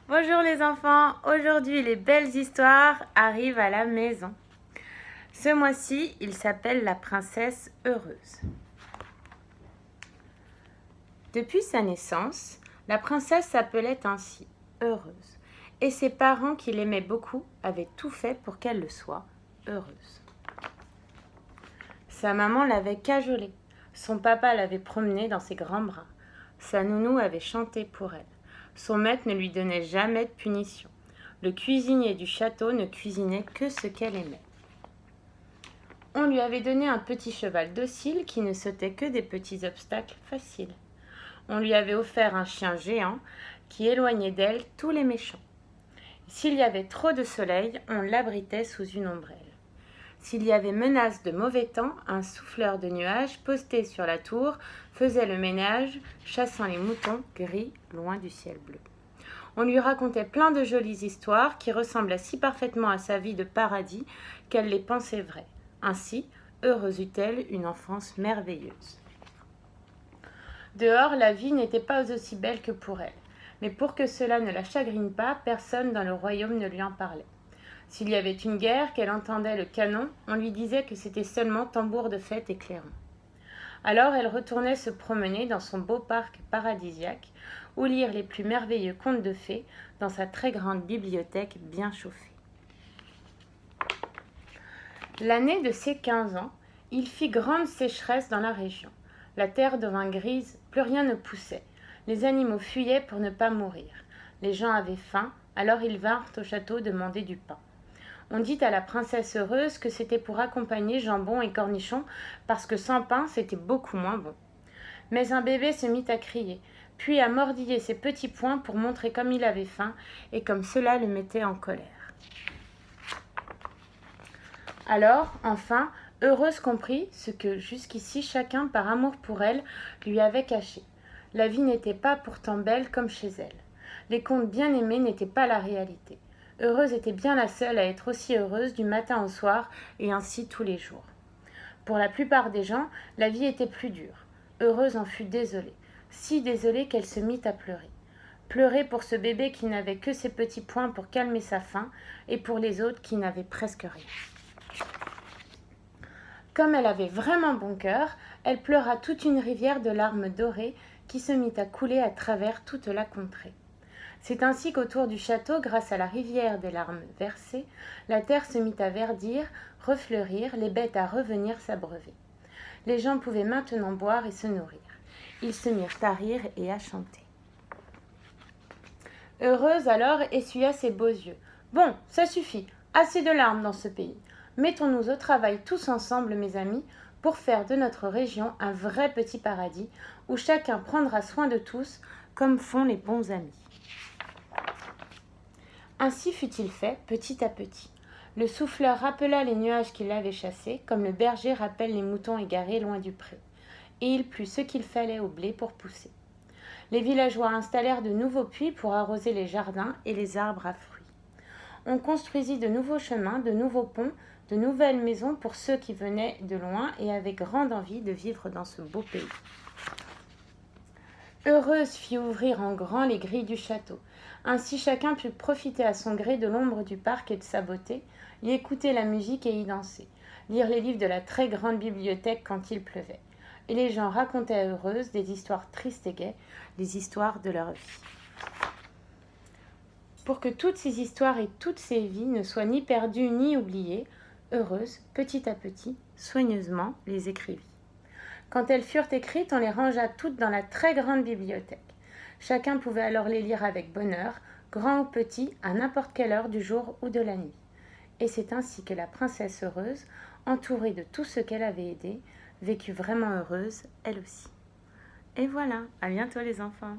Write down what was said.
Bonjour les enfants, aujourd'hui les belles histoires arrivent à la maison. Ce mois-ci, il s'appelle La princesse heureuse. Depuis sa naissance, la princesse s'appelait ainsi, heureuse, et ses parents qui l'aimaient beaucoup avaient tout fait pour qu'elle le soit, heureuse. Sa maman l'avait cajolée, son papa l'avait promenée dans ses grands bras, sa nounou avait chanté pour elle. Son maître ne lui donnait jamais de punition. Le cuisinier du château ne cuisinait que ce qu'elle aimait. On lui avait donné un petit cheval docile qui ne sautait que des petits obstacles faciles. On lui avait offert un chien géant qui éloignait d'elle tous les méchants. S'il y avait trop de soleil, on l'abritait sous une ombrelle. S'il y avait menace de mauvais temps, un souffleur de nuages posté sur la tour faisait le ménage, chassant les moutons gris loin du ciel bleu. On lui racontait plein de jolies histoires qui ressemblaient si parfaitement à sa vie de paradis qu'elle les pensait vraies. Ainsi, heureuse eut-elle une enfance merveilleuse. Dehors, la vie n'était pas aussi belle que pour elle. Mais pour que cela ne la chagrine pas, personne dans le royaume ne lui en parlait. S'il y avait une guerre, qu'elle entendait le canon, on lui disait que c'était seulement tambour de fête et clairon. Alors elle retournait se promener dans son beau parc paradisiaque ou lire les plus merveilleux contes de fées dans sa très grande bibliothèque bien chauffée. L'année de ses 15 ans, il fit grande sécheresse dans la région. La terre devint grise, plus rien ne poussait. Les animaux fuyaient pour ne pas mourir. Les gens avaient faim, alors ils vinrent au château demander du pain. On dit à la princesse heureuse que c'était pour accompagner jambon et cornichons, parce que sans pain, c'était beaucoup moins bon. Mais un bébé se mit à crier, puis à mordiller ses petits poings pour montrer comme il avait faim, et comme cela le mettait en colère. Alors, enfin, Heureuse comprit ce que jusqu'ici chacun, par amour pour elle, lui avait caché. La vie n'était pas pourtant belle comme chez elle. Les contes bien aimés n'étaient pas la réalité. Heureuse était bien la seule à être aussi heureuse du matin au soir, et ainsi tous les jours. Pour la plupart des gens, la vie était plus dure. Heureuse en fut désolée, si désolée qu'elle se mit à pleurer. Pleurer pour ce bébé qui n'avait que ses petits poings pour calmer sa faim, et pour les autres qui n'avaient presque rien. Comme elle avait vraiment bon cœur, elle pleura toute une rivière de larmes dorées qui se mit à couler à travers toute la contrée. C'est ainsi qu'autour du château, grâce à la rivière des larmes versées, la terre se mit à verdir, refleurir, les bêtes à revenir s'abreuver. Les gens pouvaient maintenant boire et se nourrir. Ils se mirent à rire et à chanter. Heureuse alors essuya ses beaux yeux. Bon, ça suffit, assez de larmes dans ce pays. Mettons-nous au travail tous ensemble, mes amis, pour faire de notre région un vrai petit paradis où chacun prendra soin de tous comme font les bons amis. Ainsi fut-il fait, petit à petit. Le souffleur rappela les nuages qui l'avaient chassé, comme le berger rappelle les moutons égarés loin du pré. Et il plut ce qu'il fallait au blé pour pousser. Les villageois installèrent de nouveaux puits pour arroser les jardins et les arbres à fruits. On construisit de nouveaux chemins, de nouveaux ponts, de nouvelles maisons pour ceux qui venaient de loin et avaient grande envie de vivre dans ce beau pays. Heureuse fit ouvrir en grand les grilles du château. Ainsi chacun put profiter à son gré de l'ombre du parc et de sa beauté, y écouter la musique et y danser, lire les livres de la très grande bibliothèque quand il pleuvait. Et les gens racontaient à Heureuse des histoires tristes et gaies, les histoires de leur vie. Pour que toutes ces histoires et toutes ces vies ne soient ni perdues ni oubliées, Heureuse, petit à petit, soigneusement, les écrivit. Quand elles furent écrites, on les rangea toutes dans la très grande bibliothèque. Chacun pouvait alors les lire avec bonheur, grand ou petit, à n'importe quelle heure du jour ou de la nuit. Et c'est ainsi que la princesse heureuse, entourée de tout ce qu'elle avait aidé, vécut vraiment heureuse, elle aussi. Et voilà, à bientôt les enfants.